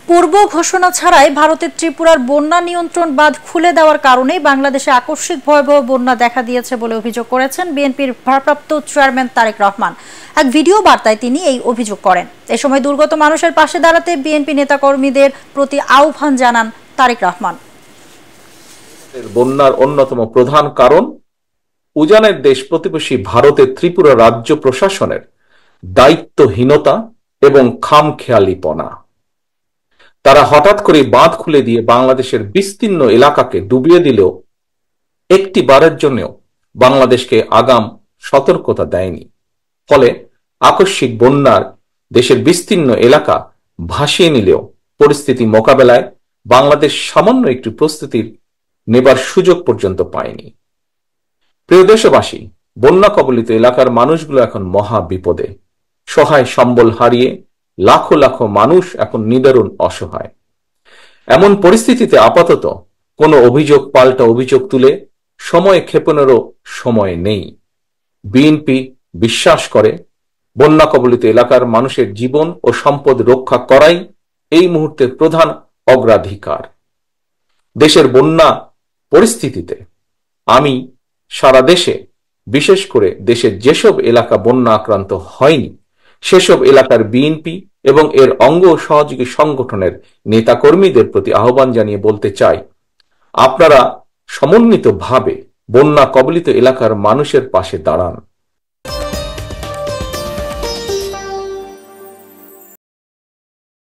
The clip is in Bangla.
পূর্ব ঘোষণা ছাড়াই ভারতের ত্রিপুরার বন্যা নিয়ন্ত্রণ বাঁধ খুলে দেওয়ার কারণেই বাংলাদেশে আকস্মিক ভয়াবহ বন্যা দেখা দিয়েছে বলে অভিযোগ করেছেন বিএনপির ভারপ্রাপ্ত চেয়ারম্যান তারেক রহমান। এক ভিডিও বার্তায় তিনি এই অভিযোগ করেন। এ সময় দুর্গত মানুষের পাশে দাঁড়াতে বিএনপি নেতাকর্মীদের প্রতি আহ্বান জানান তারেক রহমান। বন্যার অন্যতম প্রধান কারণ উজানের দেশ প্রতিবেশী ভারতের ত্রিপুরা রাজ্য প্রশাসনের দায়িত্বহীনতা এবং খামখেয়ালিপনা। তারা হঠাৎ করে বাঁধ খুলে দিয়ে বাংলাদেশের বিস্তীর্ণ এলাকাকে ডুবিয়ে দিলেও একটি বারের জন্যও বাংলাদেশকে আগাম সতর্কতা দেয়নি। ফলে আকস্মিক বন্যার দেশের বিস্তীর্ণ এলাকা ভাসিয়ে নিলেও পরিস্থিতি মোকাবেলায় বাংলাদেশ সামান্য একটু প্রস্তুতির নেবার সুযোগ পর্যন্ত পায়নি। প্রিয় দেশবাসী, বন্যা কবলিত এলাকার মানুষগুলো এখন মহা বিপদে। সহায় সম্বল হারিয়ে লাখো লাখো মানুষ এখন নিদারুণ অসহায়। এমন পরিস্থিতিতে আপাতত কোনো অভিযোগ পাল্টা অভিযোগ তুলে সময় ক্ষেপণেরও সময় নেই। বিএনপি বিশ্বাস করে বন্যা কবলিত এলাকার মানুষের জীবন ও সম্পদ রক্ষা করাই এই মুহূর্তের প্রধান অগ্রাধিকার। দেশের বন্যা পরিস্থিতিতে আমি সারা দেশে, বিশেষ করে দেশের যেসব এলাকা বন্যা আক্রান্ত হয়নি সেসব এলাকার বিএনপি এবং এর অঙ্গ ও সহযোগী সংগঠনের নেতাকর্মীদের প্রতি আহ্বান জানিয়ে বলতে চাই, আপনারা সমন্বিতভাবে বন্যা কবলিত এলাকার মানুষের পাশে দাঁড়ান।